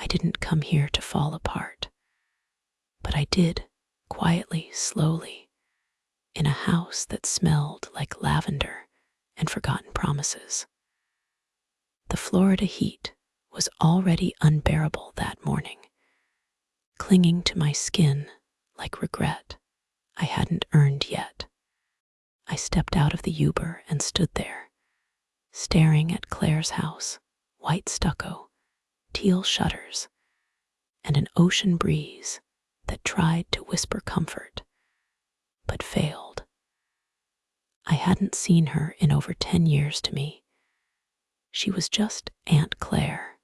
I didn't come here to fall apart. But I did, quietly, slowly, in a house that smelled like lavender and forgotten promises. The Florida heat was already unbearable that morning, clinging to my skin like regret I hadn't earned yet. I stepped out of the Uber and stood there, staring at Claire's house, white stucco, teal shutters, and an ocean breeze that tried to whisper comfort, but failed. I hadn't seen her in over 10 years to me. She was just Aunt Claire,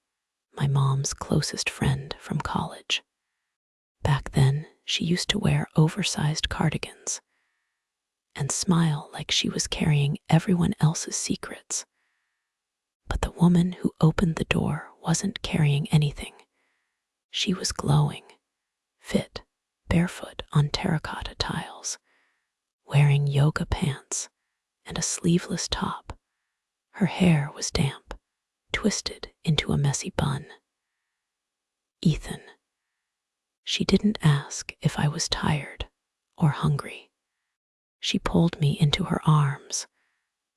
my mom's closest friend from college. Back then, she used to wear oversized cardigans and smile like she was carrying everyone else's secrets. But the woman who opened the door wasn't carrying anything. She was glowing, fit, barefoot on terracotta tiles, wearing yoga pants and a sleeveless top. Her hair was damp, twisted into a messy bun. Ethan. She didn't ask if I was tired or hungry. She pulled me into her arms,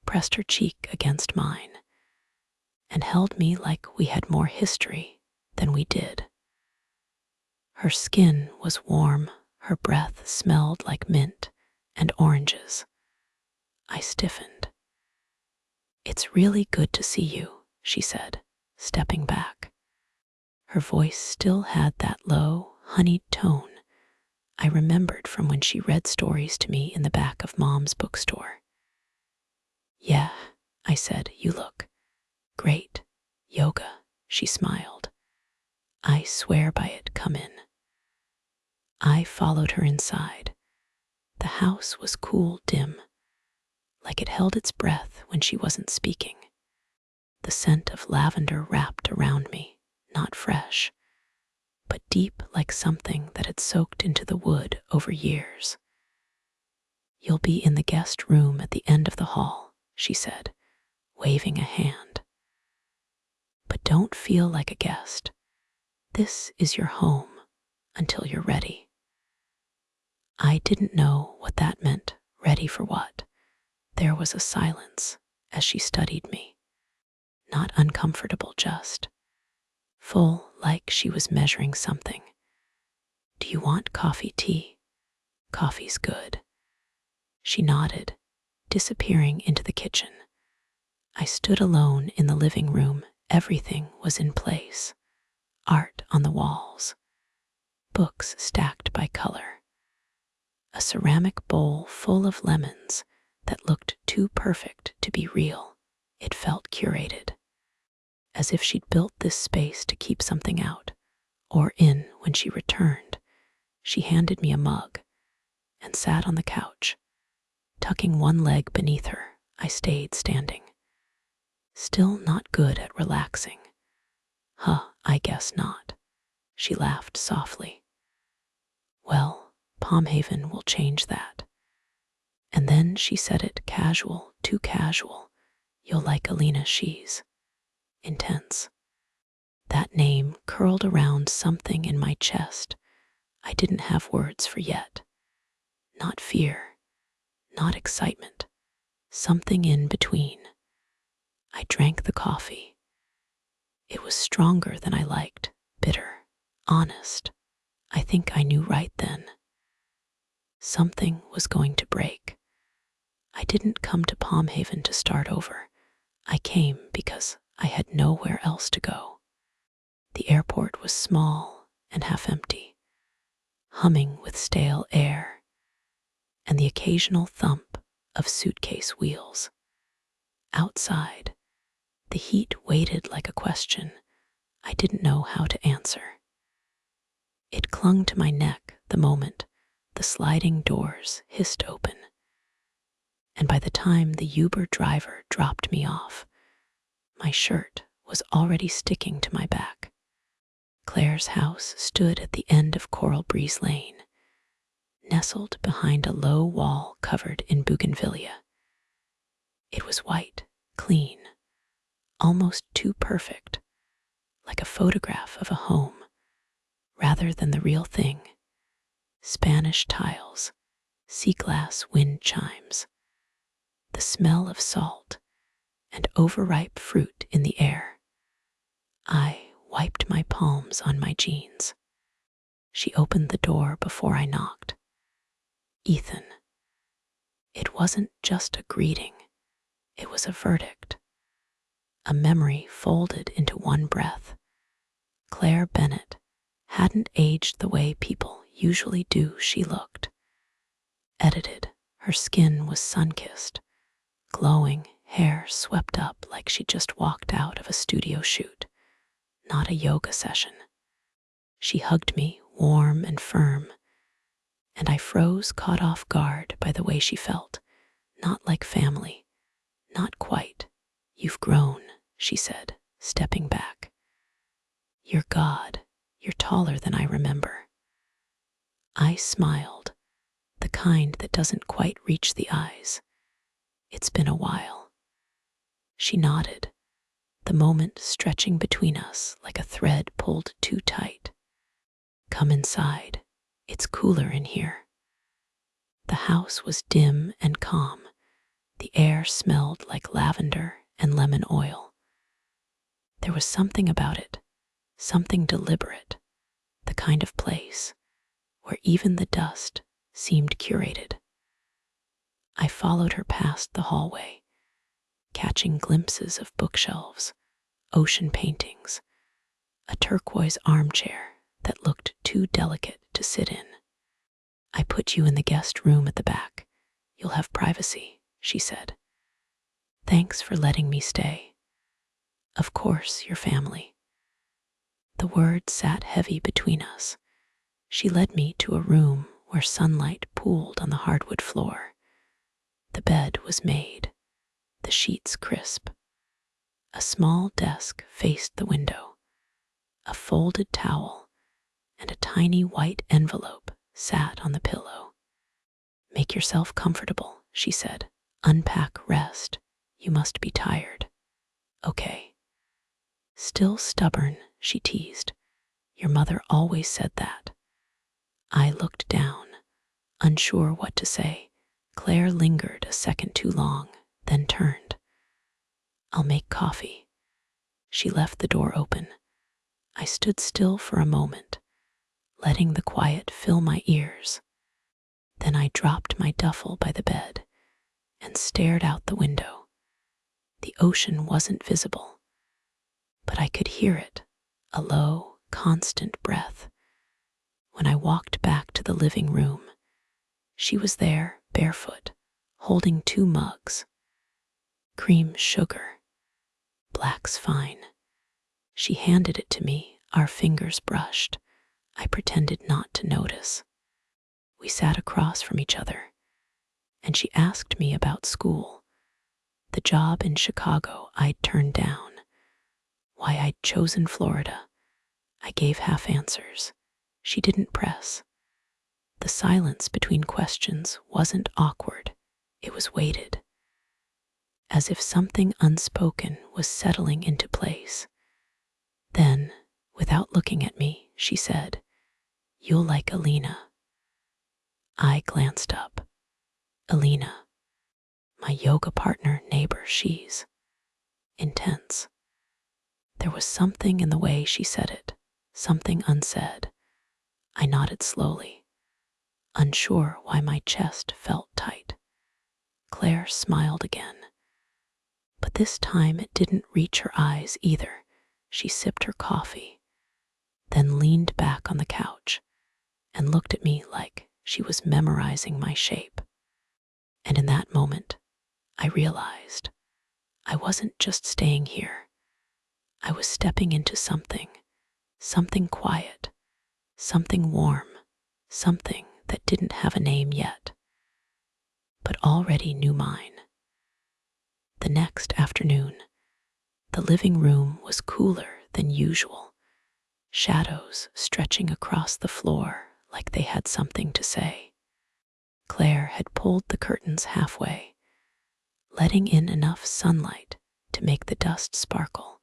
pressed her cheek against mine, and held me like we had more history than we did. Her skin was warm, her breath smelled like mint and oranges. I stiffened. "It's really good to see you," she said, stepping back. Her voice still had that low, honeyed tone I remembered from when she read stories to me in the back of Mom's bookstore. "Yeah," I said, "you look great. Yoga," she smiled. "I swear by it, come in." I followed her inside. The house was cool, dim, like it held its breath when she wasn't speaking. The scent of lavender wrapped around me, not fresh, but deep like something that had soaked into the wood over years. "You'll be in the guest room at the end of the hall," she said, waving a hand. "But don't feel like a guest. This is your home until you're ready." I didn't know what that meant, ready for what. There was a silence as she studied me. Not uncomfortable, just full, like she was measuring something. "Do you want coffee, tea?" "Coffee's good." She nodded, disappearing into the kitchen. I stood alone in the living room. Everything was in place. Art on the walls, books stacked by color, a ceramic bowl full of lemons that looked too perfect to be real. It felt curated, as if she'd built this space to keep something out or in. When she returned, she handed me a mug and sat on the couch. Tucking one leg beneath her, I stayed standing. Still not good at relaxing. I guess not." She laughed softly. "Well, Palmhaven will change that." And then she said it casual, too casual. "You'll like Alina, she's intense." That name curled around something in my chest I didn't have words for yet. Not fear, not excitement, something in between. I drank the coffee. It was stronger than I liked, bitter, honest. I think I knew right then. Something was going to break. I didn't come to Palmhaven to start over. I came because I had nowhere else to go. The airport was small and half empty, humming with stale air, and the occasional thump of suitcase wheels. Outside, the heat waited like a question I didn't know how to answer. It clung to my neck the moment the sliding doors hissed open, and by the time the Uber driver dropped me off, my shirt was already sticking to my back. Claire's house stood at the end of Coral Breeze Lane, nestled behind a low wall covered in bougainvillea. It was white, clean, almost too perfect, like a photograph of a home rather than the real thing. Spanish tiles, sea glass wind chimes, the smell of salt, and overripe fruit in the air. I wiped my palms on my jeans. She opened the door before I knocked. Ethan. It wasn't just a greeting, it was a verdict. A memory folded into one breath. Claire Bennett hadn't aged the way people usually do. She looked. Edited, her skin was sun-kissed, glowing, hair swept up like she just walked out of a studio shoot, not a yoga session. She hugged me, warm and firm, and I froze, caught off guard by the way she felt. Not like family, not quite. You've grown, she said, stepping back. You're God. You're taller than I remember. I smiled, the kind that doesn't quite reach the eyes. It's been a while. She nodded, the moment stretching between us like a thread pulled too tight. Come inside. It's cooler in here. The house was dim and calm. The air smelled like lavender and lemon oil. There was something about it, something deliberate, the kind of place where even the dust seemed curated. I followed her past the hallway, catching glimpses of bookshelves, ocean paintings, a turquoise armchair that looked too delicate to sit in. I put you in the guest room at the back. You'll have privacy, she said. Thanks for letting me stay. Of course, your family. The words sat heavy between us. She led me to a room where sunlight pooled on the hardwood floor. The bed was made, the sheets crisp. A small desk faced the window. A folded towel and a tiny white envelope sat on the pillow. Make yourself comfortable, she said. Unpack, rest. You must be tired. Okay. Still stubborn, she teased. Your mother always said that. I looked down, unsure what to say. Claire lingered a second too long, then turned. I'll make coffee. She left the door open. I stood still for a moment, letting the quiet fill my ears. Then I dropped my duffel by the bed and stared out the window. The ocean wasn't visible, but I could hear it, a low, constant breath. When I walked back to the living room, she was there, barefoot, holding 2 mugs. Cream sugar. Black's fine. She handed it to me, our fingers brushed. I pretended not to notice. We sat across from each other, and she asked me about school, the job in Chicago I'd turned down, why I'd chosen Florida. I gave half answers. She didn't press. The silence between questions wasn't awkward, it was weighted, as if something unspoken was settling into place. Then, without looking at me, she said, You'll like Alina. I glanced up. Alina, my yoga partner, neighbor, she's intense. There was something in the way she said it, something unsaid. I nodded slowly, unsure why my chest felt tight. Claire smiled again, but this time it didn't reach her eyes either. She sipped her coffee, then leaned back on the couch and looked at me like she was memorizing my shape. And in that moment, I realized I wasn't just staying here. I was stepping into something quiet, something warm, something that didn't have a name yet, but already knew mine. The next afternoon, the living room was cooler than usual, shadows stretching across the floor like they had something to say. Claire had pulled the curtains halfway, letting in enough sunlight to make the dust sparkle.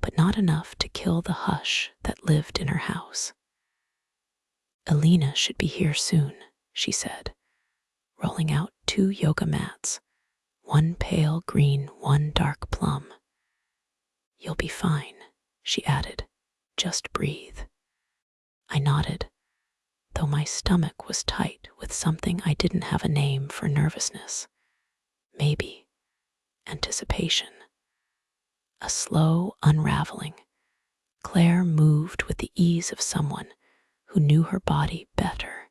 but not enough to kill the hush that lived in her house. "Alina should be here soon," she said, rolling out 2 yoga mats, one pale green, one dark plum. "You'll be fine," she added. "Just breathe." I nodded, though my stomach was tight with something I didn't have a name for: nervousness. Maybe anticipation. A slow unraveling. Claire moved with the ease of someone who knew her body better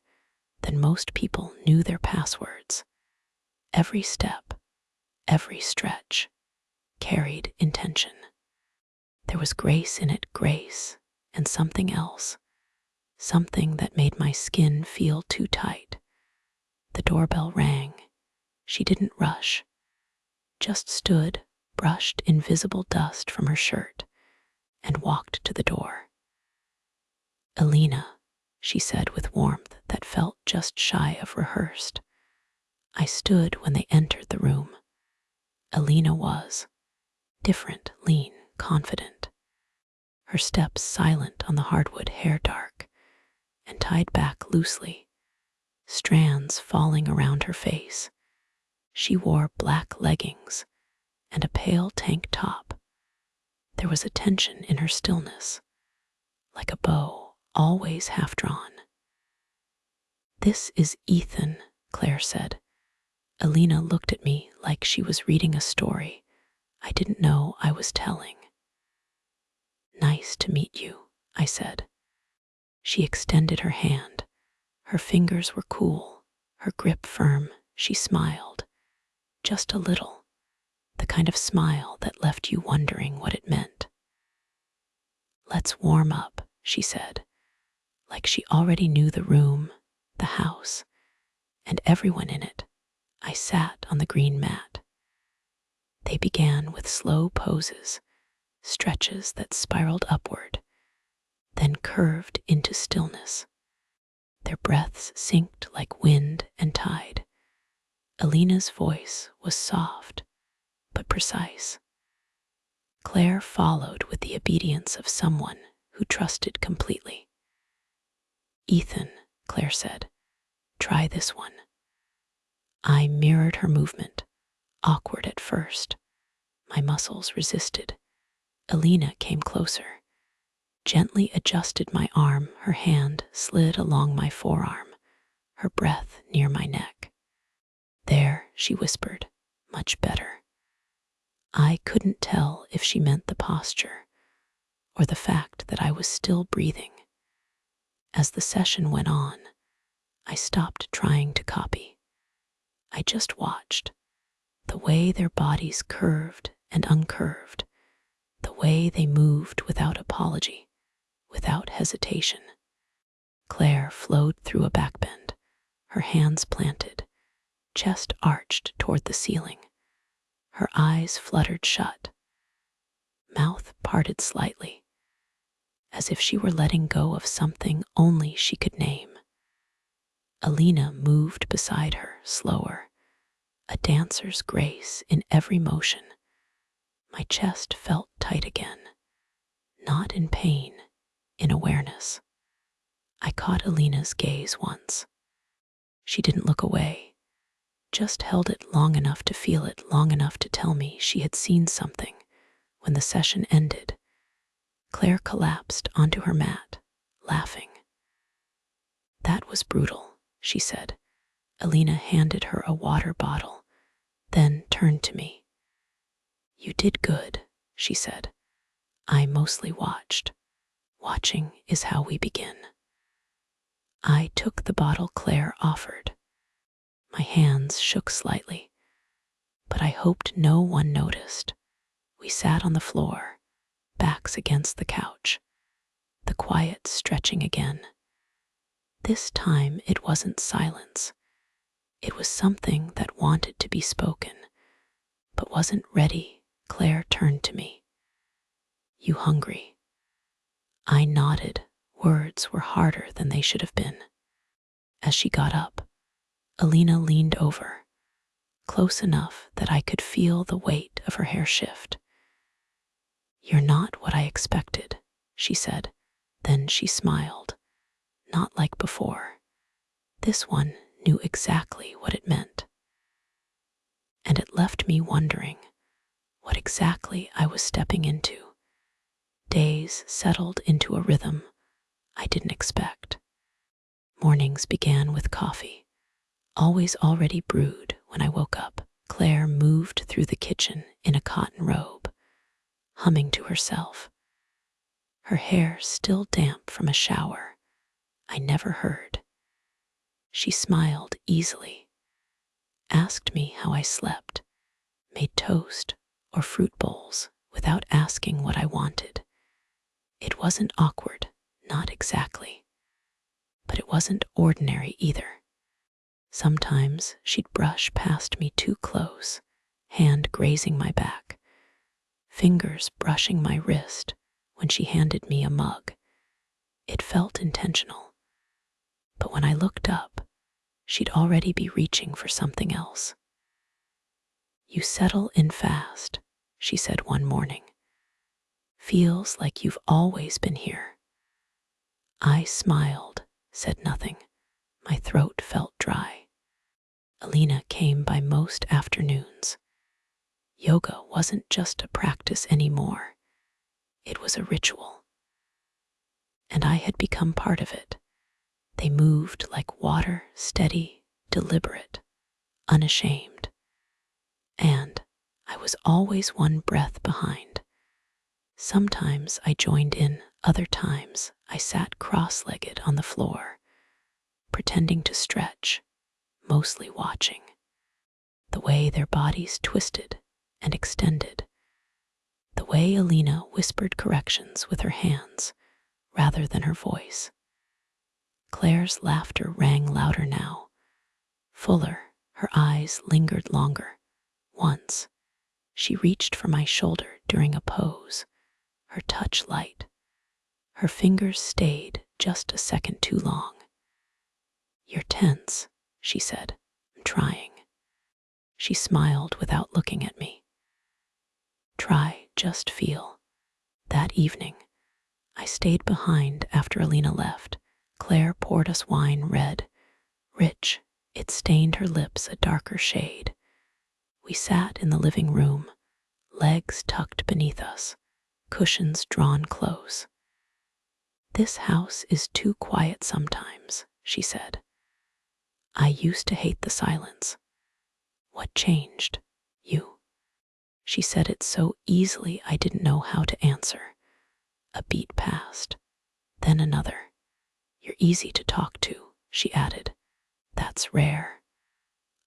than most people knew their passwords. Every step, every stretch, carried intention. There was grace in it, grace, and something else, something that made my skin feel too tight. The doorbell rang. She didn't rush, just stood, brushed invisible dust from her shirt, and walked to the door. "Alina," she said with warmth that felt just shy of rehearsed. I stood when they entered the room. Alina was different, lean, confident. Her steps silent on the hardwood, hair dark and tied back loosely, strands falling around her face. She wore black leggings and a pale tank top. There was a tension in her stillness, like a bow always half drawn. "This is Ethan," Claire said. Alina looked at me like she was reading a story I didn't know I was telling. "Nice to meet you," I said. She extended her hand. Her fingers were cool, her grip firm. She smiled, just a little, the kind of smile that left you wondering what it meant. "Let's warm up," she said, like she already knew the room, the house, and everyone in it. I sat on the green mat. They began with slow poses, stretches that spiraled upward, then curved into stillness. Their breaths synced like wind and tide. Alina's voice was soft, but precise. Claire followed with the obedience of someone who trusted completely. "Ethan," Claire said, "try this one." I mirrored her movement, awkward at first. My muscles resisted. Alina came closer, gently adjusted my arm. Her hand slid along my forearm, her breath near my neck. "There," she whispered, "much better." I couldn't tell if she meant the posture or the fact that I was still breathing. As the session went on, I stopped trying to copy. I just watched the way their bodies curved and uncurved, the way they moved without apology, without hesitation. Claire flowed through a backbend, her hands planted, chest arched toward the ceiling. Her eyes fluttered shut, mouth parted slightly, as if she were letting go of something only she could name. Alina moved beside her, slower, a dancer's grace in every motion. My chest felt tight again, not in pain, in awareness. I caught Alina's gaze once. She didn't look away, just held it long enough to feel it, long enough to tell me she had seen something. When the session ended, Claire collapsed onto her mat, laughing. "That was brutal," she said. Alina handed her a water bottle, then turned to me. "You did good," she said. I mostly watched. Watching is how we begin. I took the bottle Claire offered. My hands shook slightly, but I hoped no one noticed. We sat on the floor, backs against the couch, the quiet stretching again. This time it wasn't silence. It was something that wanted to be spoken, but wasn't ready. Claire turned to me. "You hungry?" I nodded. Words were harder than they should have been. As she got up, Alina leaned over, close enough that I could feel the weight of her hair shift. "You're not what I expected," she said. Then she smiled, not like before. This one knew exactly what it meant. And it left me wondering what exactly I was stepping into. Days settled into a rhythm I didn't expect. Mornings began with coffee, always already brewed when I woke up. Claire moved through the kitchen in a cotton robe, humming to herself, her hair still damp from a shower I never heard. She smiled easily, asked me how I slept, made toast or fruit bowls without asking what I wanted. It wasn't awkward, not exactly, but it wasn't ordinary either. Sometimes she'd brush past me too close, hand grazing my back, fingers brushing my wrist when she handed me a mug. It felt intentional, but when I looked up, she'd already be reaching for something else. "You settle in fast," she said one morning. "Feels like you've always been here." I smiled, said nothing. My throat felt dry. Alina came by most afternoons. Yoga wasn't just a practice anymore. It was a ritual. And I had become part of it. They moved like water, steady, deliberate, unashamed. And I was always one breath behind. Sometimes I joined in, other times I sat cross-legged on the floor, pretending to stretch, mostly watching the way their bodies twisted and extended, the way Alina whispered corrections with her hands rather than her voice. Claire's laughter rang louder now, fuller, her eyes lingered longer. Once, she reached for my shoulder during a pose, her touch light. Her fingers stayed just a second too long. "You're tense," she said. "I'm trying." She smiled without looking at me. Try, just feel. That evening, I stayed behind after Alina left. Claire poured us wine, red, rich. It stained her lips a darker shade. We sat in the living room, legs tucked beneath us, cushions drawn close. "This house is too quiet sometimes," she said. "I used to hate the silence." "What changed?" "You." She said it so easily I didn't know how to answer. A beat passed, then another. "You're easy to talk to," she added. "That's rare."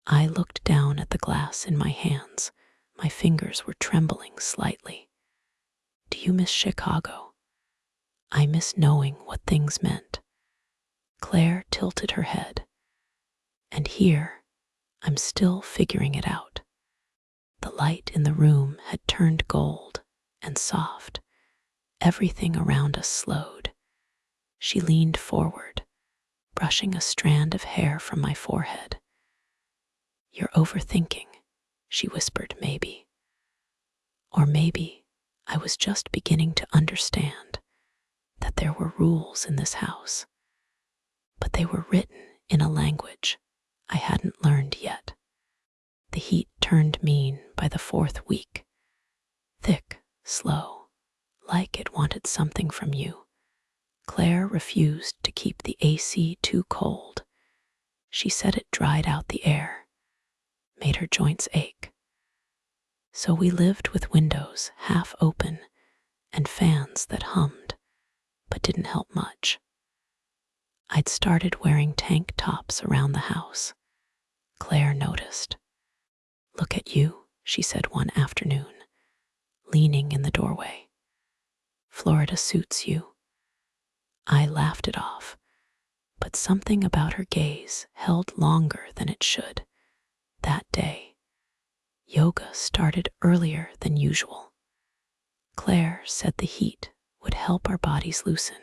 I looked down at the glass in my hands. My fingers were trembling slightly. "Do you miss Chicago?" "I miss knowing what things meant." Claire tilted her head. "And here, I'm still figuring it out." The light in the room had turned gold and soft. Everything around us slowed. She leaned forward, brushing a strand of hair from my forehead. "You're overthinking," she whispered, maybe. Or maybe I was just beginning to understand that there were rules in this house, but they were written in a language I hadn't learned yet. The heat turned mean by the fourth week, thick, slow, like it wanted something from you. Claire refused to keep the AC too cold. She said it dried out the air, made her joints ache. So we lived with windows half open and fans that hummed but didn't help much. I'd started wearing tank tops around the house. Claire noticed. "Look at you," she said one afternoon, leaning in the doorway. "Florida suits you." I laughed it off, but something about her gaze held longer than it should. That day, yoga started earlier than usual. Claire said the heat would help our bodies loosen,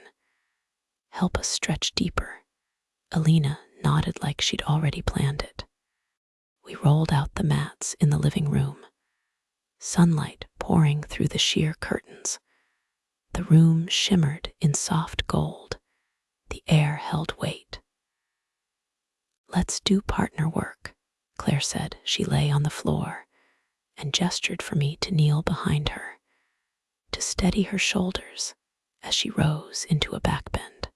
help us stretch deeper. Alina nodded like she'd already planned it. We rolled out the mats in the living room, sunlight pouring through the sheer curtains. The room shimmered in soft gold. The air held weight. "Let's do partner work," Claire said. She lay on the floor and gestured for me to kneel behind her, to steady her shoulders as she rose into a backbend.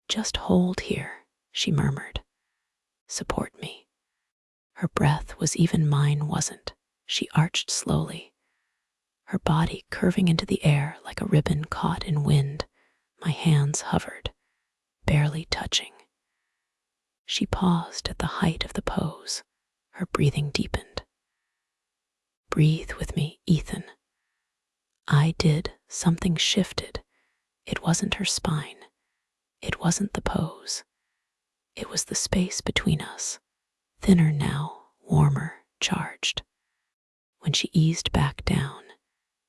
"Just hold here," she murmured. "Support me." Her breath was even mine wasn't. She arched slowly, her body curving into the air like a ribbon caught in wind. My hands hovered, barely touching. She paused at the height of the pose. Her breathing deepened. "Breathe with me, Ethan." I did. Something shifted. It wasn't her spine. It wasn't the pose. It was the space between us, thinner now, warmer, charged. When she eased back down,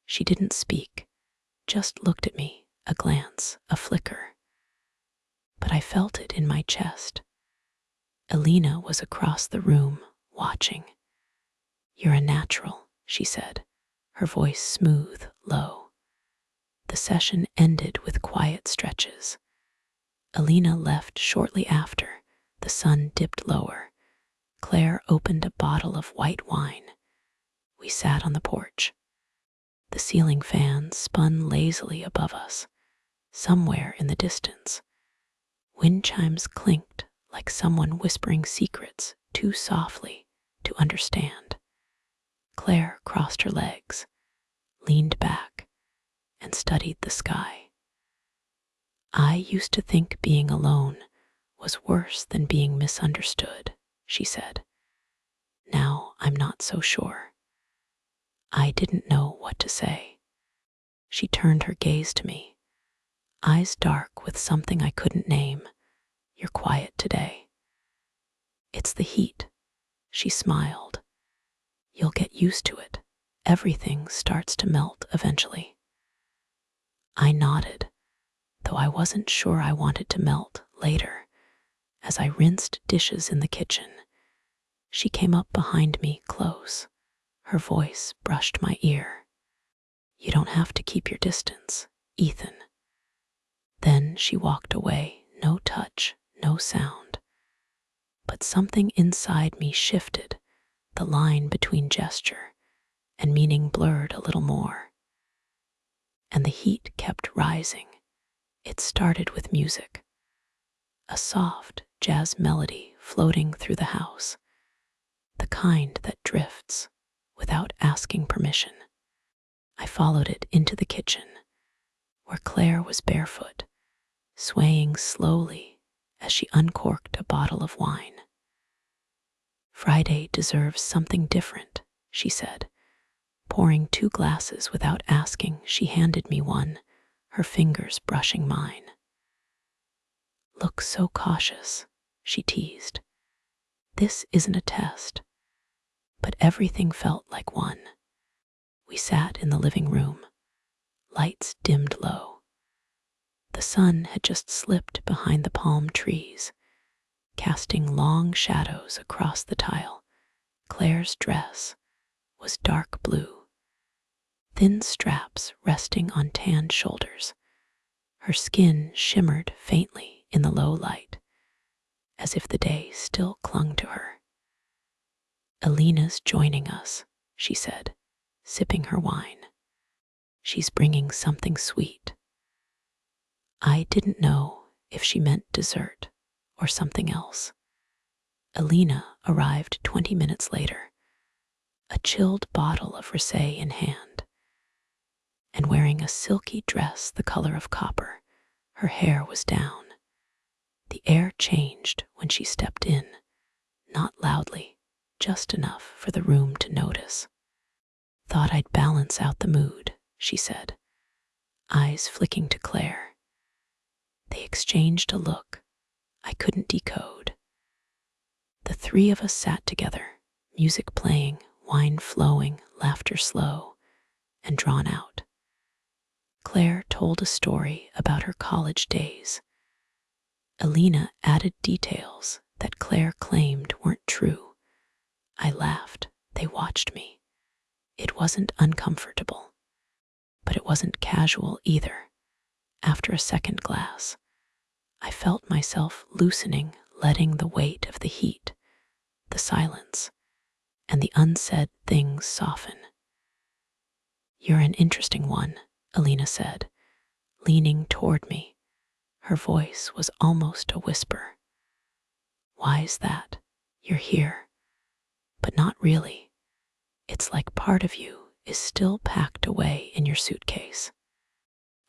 she didn't speak, just looked at me, a glance, a flicker. But I felt it in my chest. Alina was across the room, watching. "You're a natural," she said, her voice smooth, low. The session ended with quiet stretches. Alina left shortly after. The sun dipped lower. Claire opened a bottle of white wine. We sat on the porch. The ceiling fan spun lazily above us. Somewhere in the distance, wind chimes clinked like someone whispering secrets too softly to understand. Claire crossed her legs, leaned back, and studied the sky. "I used to think being alone was worse than being misunderstood," she said. "Now I'm not so sure." I didn't know what to say. She turned her gaze to me, eyes dark with something I couldn't name. "You're quiet today." "It's the heat," she smiled. "You'll get used to it. Everything starts to melt eventually." I nodded, though I wasn't sure I wanted to melt later. As I rinsed dishes in the kitchen, she came up behind me close. Her voice brushed my ear. "You don't have to keep your distance, Ethan." Then she walked away, no touch, no sound. But something inside me shifted, the line between gesture and meaning blurred a little more. And the heat kept rising. It started with music, a soft jazz melody floating through the house, the kind that drifts without asking permission. I followed it into the kitchen, where Claire was barefoot, swaying slowly as she uncorked a bottle of wine. "Friday deserves something different," she said. Pouring 2 glasses without asking, she handed me one, her fingers brushing mine. "Look so cautious," she teased. "This isn't a test." But everything felt like one. We sat in the living room, lights dimmed low. The sun had just slipped behind the palm trees, casting long shadows across the tile. Claire's dress was dark blue, thin straps resting on tanned shoulders. Her skin shimmered faintly in the low light, as if the day still clung to her. "Alina's joining us," she said, sipping her wine. "She's bringing something sweet." I didn't know if she meant dessert or something else. Alina arrived 20 minutes later, a chilled bottle of rosé in hand, and wearing a silky dress the color of copper. Her hair was down. The air changed when she stepped in, not loudly, just enough for the room to notice. "Thought I'd balance out the mood," she said, eyes flicking to Claire. They exchanged a look I couldn't decode. The 3 of us sat together, music playing, wine flowing, laughter slow and drawn out. Claire told a story about her college days. Alina added details that Claire claimed weren't true. I laughed. They watched me. It wasn't uncomfortable. But it wasn't casual either. After a second glass, I felt myself loosening, letting the weight of the heat, the silence, and the unsaid things soften. "You're an interesting one," Alina said, leaning toward me. Her voice was almost a whisper. "Why's that? You're here, but not really. It's like part of you is still packed away in your suitcase."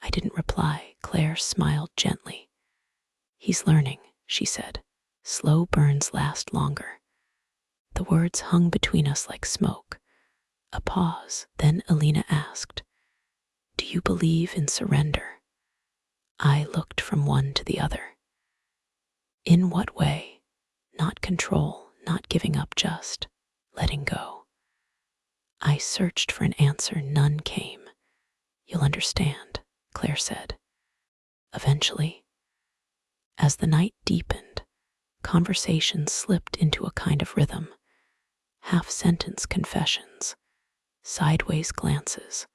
I didn't reply. Claire smiled gently. "He's learning," she said. "Slow burns last longer." The words hung between us like smoke. A pause, then Alina asked, "Do you believe in surrender?" I looked from one to the other. "In what way?" "Not control, not giving up, just letting go." I searched for an answer. None came. "You'll understand," Claire said. "Eventually." As the night deepened, conversation slipped into a kind of rhythm. Half-sentence confessions, sideways glances,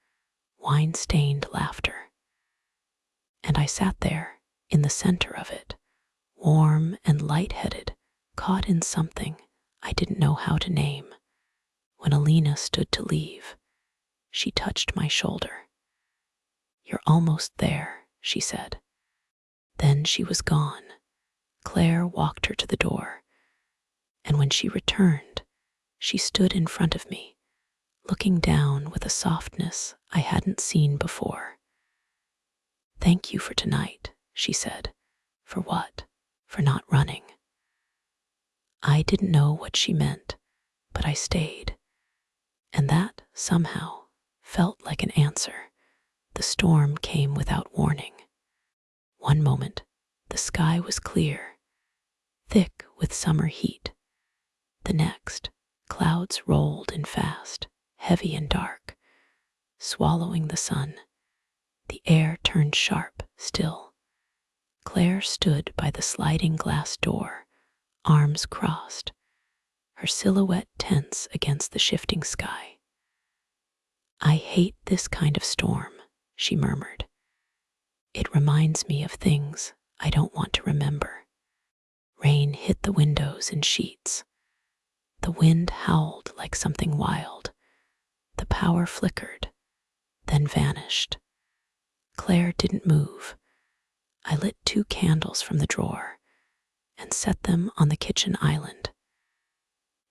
wine-stained laughter. And I sat there, in the center of it, warm and lightheaded, caught in something I didn't know how to name. When Alina stood to leave, she touched my shoulder. "You're almost there," she said. Then she was gone. Claire walked her to the door, and when she returned, she stood in front of me, looking down with a softness I hadn't seen before. "Thank you for tonight," she said. "For what?" "For not running." I didn't know what she meant, but I stayed, and that, somehow, felt like an answer. The storm came without warning. One moment, the sky was clear, thick with summer heat. The next, clouds rolled in fast, heavy and dark, swallowing the sun. The air turned sharp, still. Claire stood by the sliding glass door, arms crossed, her silhouette tense against the shifting sky. "I hate this kind of storm," she murmured. "It reminds me of things I don't want to remember." Rain hit the windows in sheets. The wind howled like something wild. The power flickered, then vanished. Claire didn't move. I lit 2 candles from the drawer and set them on the kitchen island.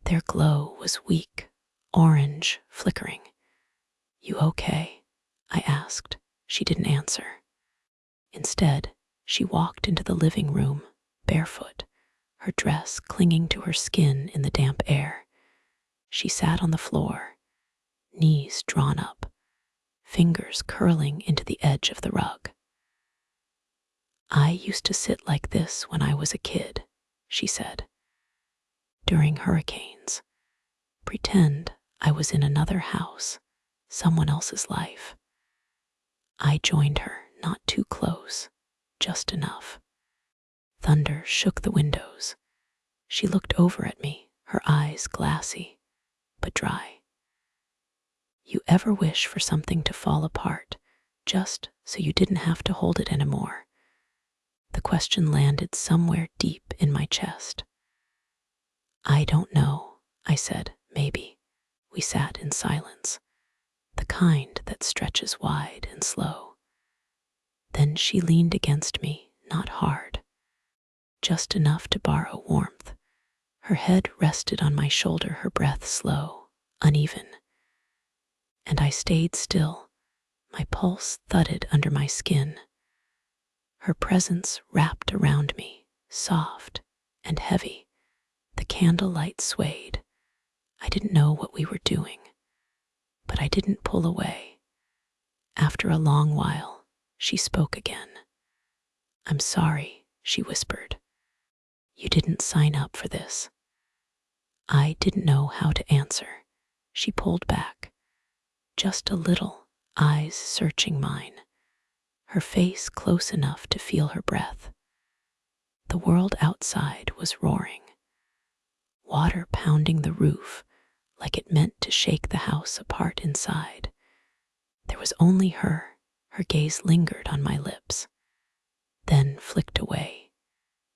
Their glow was weak, orange, flickering. "You okay?" I asked. She didn't answer. Instead, she walked into the living room, barefoot, her dress clinging to her skin in the damp air. She sat on the floor, knees drawn up, fingers curling into the edge of the rug. "I used to sit like this when I was a kid," she said. "During hurricanes. Pretend I was in another house, someone else's life." I joined her, not too close, just enough. Thunder shook the windows. She looked over at me, her eyes glassy, but dry. "You ever wish for something to fall apart, just so you didn't have to hold it anymore?" The question landed somewhere deep in my chest. "I don't know," I said. "Maybe." We sat in silence, the kind that stretches wide and slow. Then she leaned against me, not hard, just enough to borrow warmth. Her head rested on my shoulder, her breath slow, uneven. And I stayed still. My pulse thudded under my skin. Her presence wrapped around me, soft and heavy. The candlelight swayed. I didn't know what we were doing, but I didn't pull away. After a long while, she spoke again. "I'm sorry," she whispered. "You didn't sign up for this." I didn't know how to answer. She pulled back, just a little, eyes searching mine, her face close enough to feel her breath. The world outside was roaring, water pounding the roof like it meant to shake the house apart inside. There was only her. Her gaze lingered on my lips, then flicked away.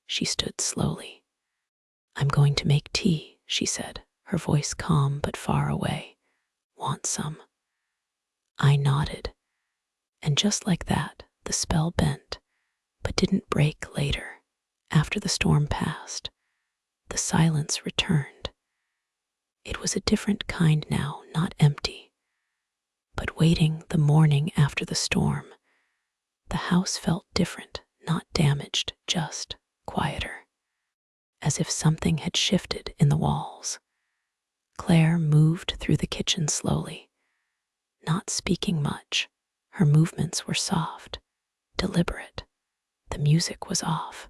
She stood slowly. "I'm going to make tea," she said, her voice calm but far away. "Want some?" I nodded, and just like that, the spell bent, but didn't break later. After the storm passed, the silence returned. It was a different kind now, not empty, but waiting. The morning after the storm, the house felt different, not damaged, just quieter, as if something had shifted in the walls. Claire moved through the kitchen slowly, not speaking much. Her movements were soft, deliberate. The music was off.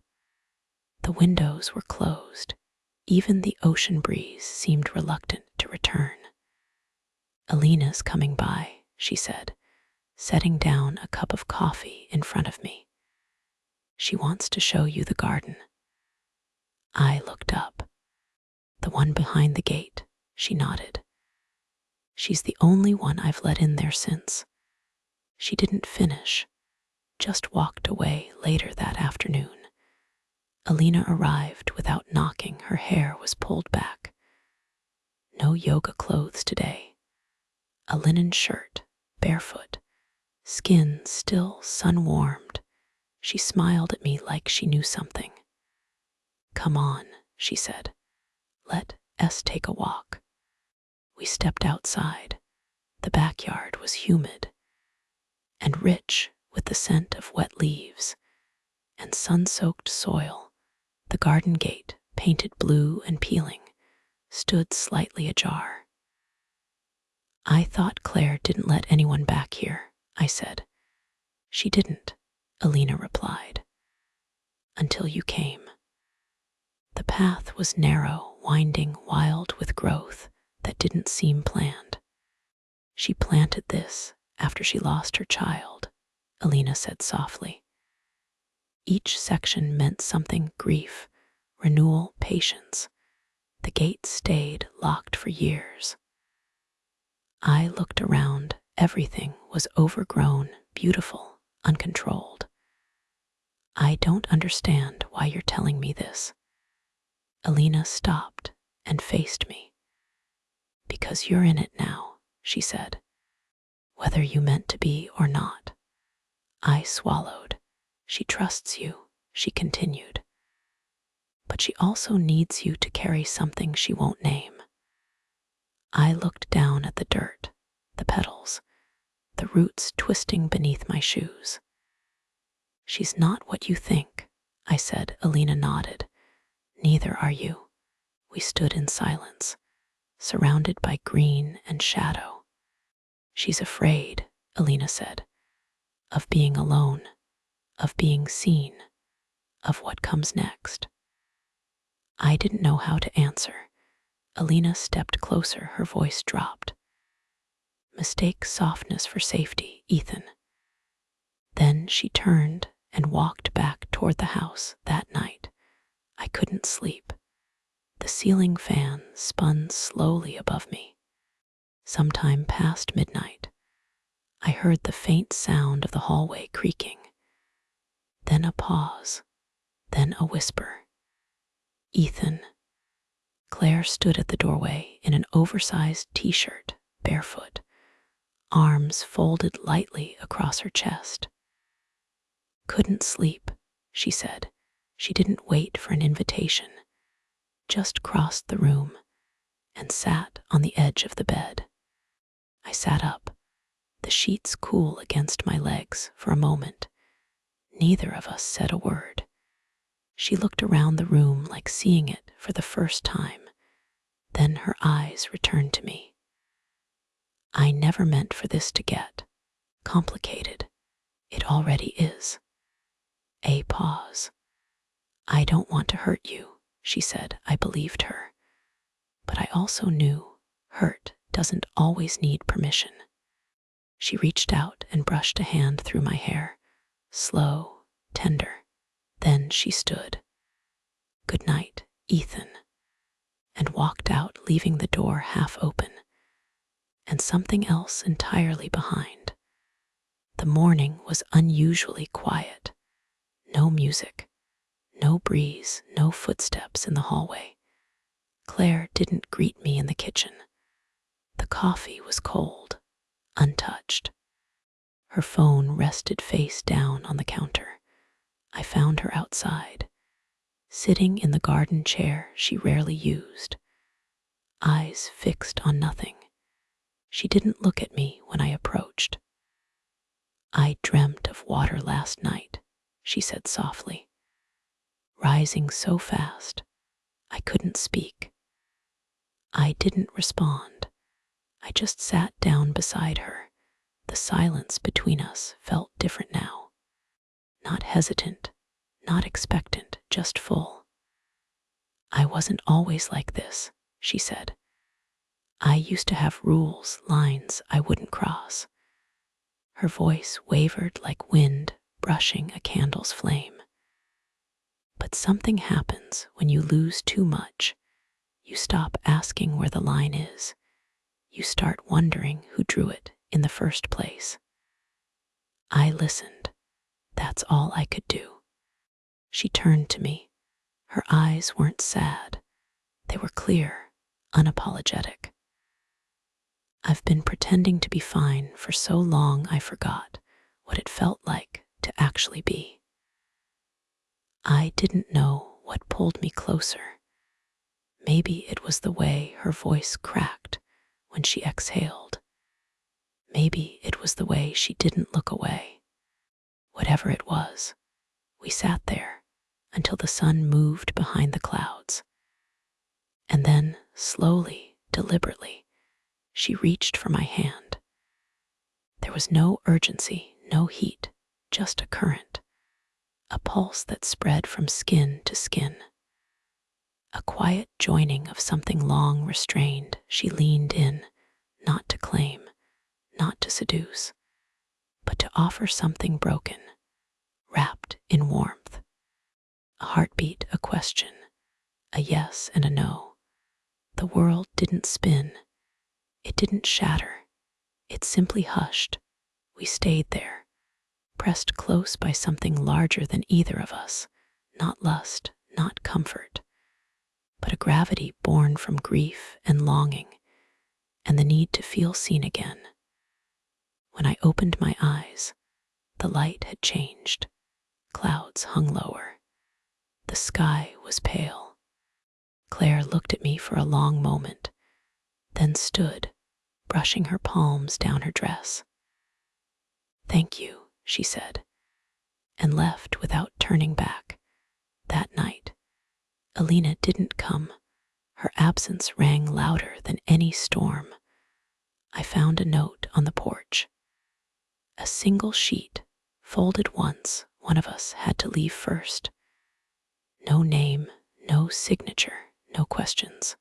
The windows were closed. Even the ocean breeze seemed reluctant to return. "Alina's coming by," she said, setting down a cup of coffee in front of me. "She wants to show you the garden." I looked up. "The one behind the gate," she nodded. "She's the only one I've let in there since." She didn't finish, just walked away later that afternoon. Alina arrived without knocking. Her hair was pulled back. No yoga clothes today. A linen shirt, barefoot, skin still sun-warmed. She smiled at me like she knew something. "Come on," she said. "Let us take a walk." We stepped outside. The backyard was humid and rich with the scent of wet leaves and sun-soaked soil. The garden gate, painted blue and peeling, stood slightly ajar. "I thought Claire didn't let anyone back here," I said. "She didn't," Alina replied, "until you came." The path was narrow, winding, wild with growth that didn't seem planned. "She planted this after she lost her child," Alina said softly. Each section meant something: grief, renewal, patience. The gate stayed locked for years. I looked around. Everything was overgrown, beautiful, uncontrolled. "I don't understand why you're telling me this." Alina stopped and faced me. "Because you're in it now," she said. "Whether you meant to be or not." I swallowed. "She trusts you," she continued. "But she also needs you to carry something she won't name." I looked down at the dirt, the petals, the roots twisting beneath my shoes. "She's not what you think," I said. Alina nodded. "Neither are you." We stood in silence, surrounded by green and shadow. "She's afraid," Alina said, "of being alone, of being seen, of what comes next." I didn't know how to answer. Alina stepped closer, her voice dropped. "Mistake softness for safety, Ethan." Then she turned and walked back toward the house. That night, I couldn't sleep. The ceiling fan spun slowly above me. Sometime past midnight, I heard the faint sound of the hallway creaking. Then a pause, then a whisper. "Ethan." Claire stood at the doorway in an oversized t-shirt, barefoot, arms folded lightly across her chest. "Couldn't sleep," she said. She didn't wait for an invitation, just crossed the room and sat on the edge of the bed. I sat up, the sheets cool against my legs. For a moment, neither of us said a word. She looked around the room like seeing it for the first time. Then her eyes returned to me. "I never meant for this to get complicated. It already is." A pause. "I don't want to hurt you," she said. I believed her. But I also knew hurt doesn't always need permission. She reached out and brushed a hand through my hair, slow, tender. Then she stood. "Good night, Ethan," and walked out, leaving the door half open and something else entirely behind. The morning was unusually quiet. No music, no breeze, no footsteps in the hallway. Claire didn't greet me in the kitchen. The coffee was cold, untouched. Her phone rested face down on the counter. I found her outside, sitting in the garden chair she rarely used, eyes fixed on nothing. She didn't look at me when I approached. "I dreamt of water last night," she said softly, rising so fast I couldn't speak. I didn't respond. I just sat down beside her. The silence between us felt different now. Not hesitant, not expectant, just full. "I wasn't always like this," she said. "I used to have rules, lines I wouldn't cross." Her voice wavered like wind brushing a candle's flame. But something happens when you lose too much. You stop asking where the line is. You start wondering who drew it in the first place. I listened. That's all I could do. She turned to me. Her eyes weren't sad. They were clear, unapologetic. "I've been pretending to be fine for so long I forgot what it felt like to actually be." I didn't know what pulled me closer. Maybe it was the way her voice cracked when she exhaled. Maybe it was the way she didn't look away. Whatever it was, we sat there until the sun moved behind the clouds. And then, slowly, deliberately, she reached for my hand. There was no urgency, no heat, just a current, a pulse that spread from skin to skin. A quiet joining of something long restrained. She leaned in, not to claim, not to seduce, but to offer something broken, wrapped in warmth. A heartbeat, a question, a yes and a no. The world didn't spin. It didn't shatter. It simply hushed. We stayed there, pressed close by something larger than either of us, not lust, not comfort, but a gravity born from grief and longing, and the need to feel seen again. When I opened my eyes, the light had changed. Clouds hung lower. The sky was pale. Claire looked at me for a long moment, then stood, brushing her palms down her dress. "Thank you," she said, and left without turning back. That night, Alina didn't come. Her absence rang louder than any storm. I found a note on the porch. A single sheet, folded once. One of us had to leave first. No name, no signature, no questions.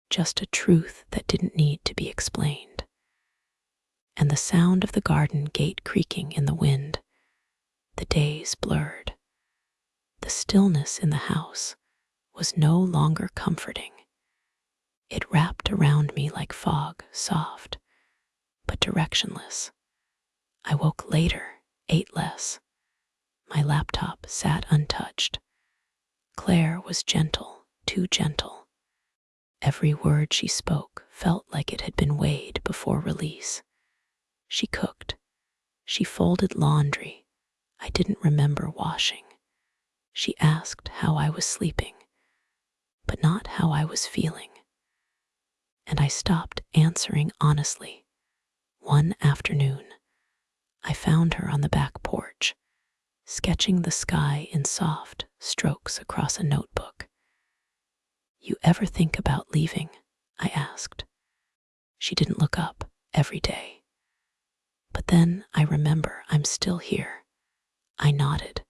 Just a truth that didn't need to be explained. And the sound of the garden gate creaking in the wind. The days blurred. The stillness in the house was no longer comforting. It wrapped around me like fog, soft, but directionless. I woke later, ate less. My laptop sat untouched. Claire was gentle, too gentle. Every word she spoke felt like it had been weighed before release. She cooked. She folded laundry I didn't remember washing. She asked how I was sleeping, but not how I was feeling. And I stopped answering honestly. One afternoon, I found her on the back porch, sketching the sky in soft strokes across a notebook. "You ever think about leaving?" I asked. She didn't look up every day. But then I remember I'm still here. I nodded,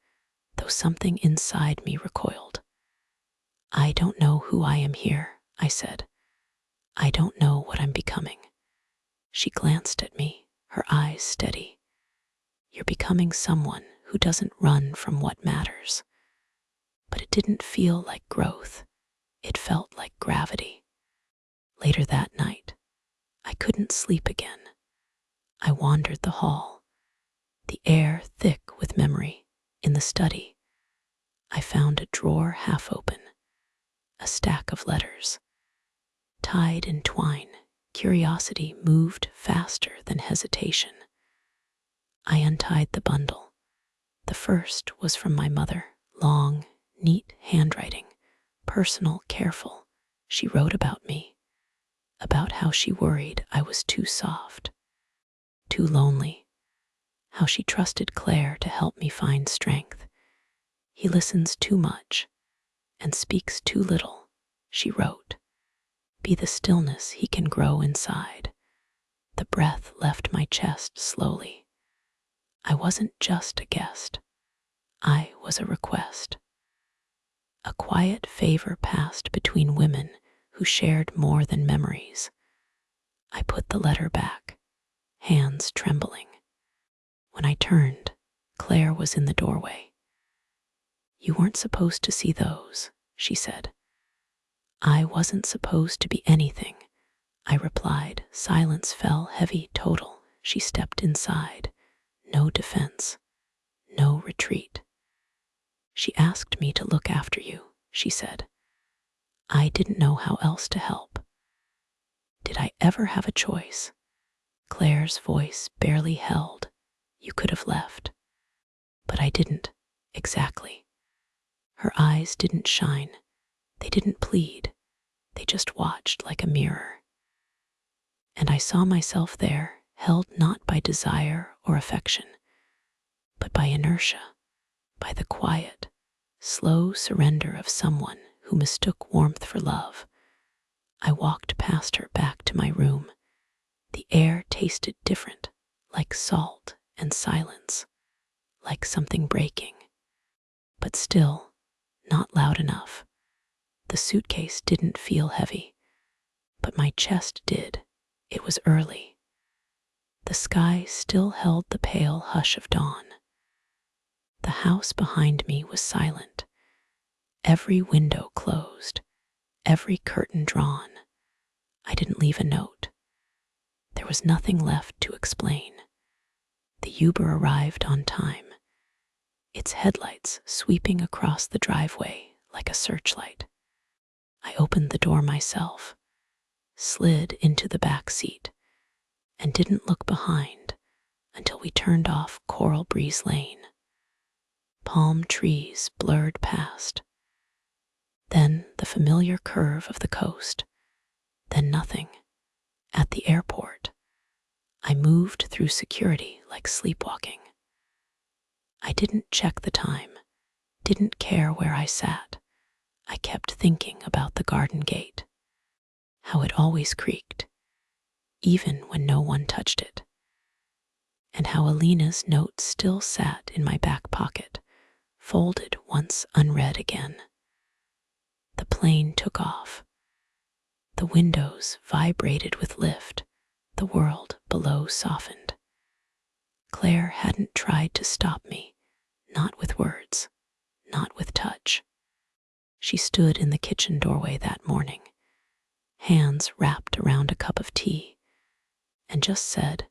though something inside me recoiled. "I don't know who I am here," I said. "I don't know what I'm becoming." She glanced at me, her eyes steady. "You're becoming someone who doesn't run from what matters." But it didn't feel like growth. It felt like gravity. Later that night, I couldn't sleep again. I wandered the hall, the air thick with memory. In the study, I found a drawer half open, a stack of letters. Tied in twine, curiosity moved faster than hesitation. I untied the bundle. The first was from my mother, long, neat handwriting, personal, careful. She wrote about me, about how she worried I was too soft, too lonely, how she trusted Claire to help me find strength. He listens too much and speaks too little, she wrote. Be the stillness he can grow inside. The breath left my chest slowly. I wasn't just a guest. I was a request. A quiet favor passed between women who shared more than memories. I put the letter back, hands trembling. When I turned, Claire was in the doorway. You weren't supposed to see those, she said. I wasn't supposed to be anything, I replied. Silence fell heavy, total. She stepped inside. No defense, no retreat. She asked me to look after you, she said. I didn't know how else to help. Did I ever have a choice? Claire's voice barely held. You could have left. But I didn't, exactly. Her eyes didn't shine. They didn't plead. They just watched like a mirror. And I saw myself there, held not by desire or affection, but by inertia, by the quiet, slow surrender of someone who mistook warmth for love. I walked past her back to my room. The air tasted different, like salt and silence, like something breaking. But still, not loud enough. The suitcase didn't feel heavy, but my chest did. It was early. The sky still held the pale hush of dawn. The house behind me was silent. Every window closed, every curtain drawn. I didn't leave a note. There was nothing left to explain. The Uber arrived on time, its headlights sweeping across the driveway like a searchlight. I opened the door myself, slid into the back seat, and didn't look behind until we turned off Coral Breeze Lane. Palm trees blurred past. Then the familiar curve of the coast. Then nothing. At the airport, I moved through security like sleepwalking. I didn't check the time, didn't care where I sat. I kept thinking about the garden gate, how it always creaked, even when no one touched it, and how Alina's note still sat in my back pocket, folded once unread again. The plane took off. The windows vibrated with lift. The world below softened. Claire hadn't tried to stop me, not with words, not with touch. She stood in the kitchen doorway that morning, hands wrapped around a cup of tea, and just said,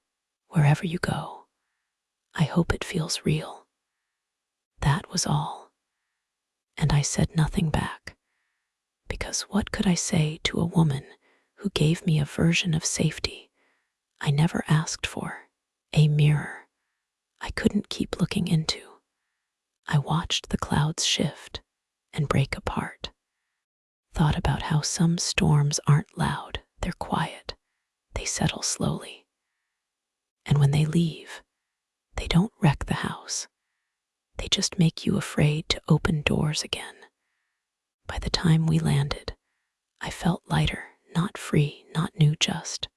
wherever you go, I hope it feels real. That was all. And I said nothing back, because what could I say to a woman who gave me a version of safety I never asked for, a mirror I couldn't keep looking into? I watched the clouds shift and break apart, thought about how some storms aren't loud, they're quiet, they settle slowly. And when they leave, they don't wreck the house, they just make you afraid to open doors again. By the time we landed, I felt lighter, not free, not new, just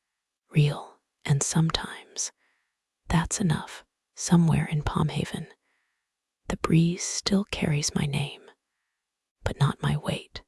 real. And sometimes, that's enough. Somewhere in Palm Haven, the breeze still carries my name, but not my weight.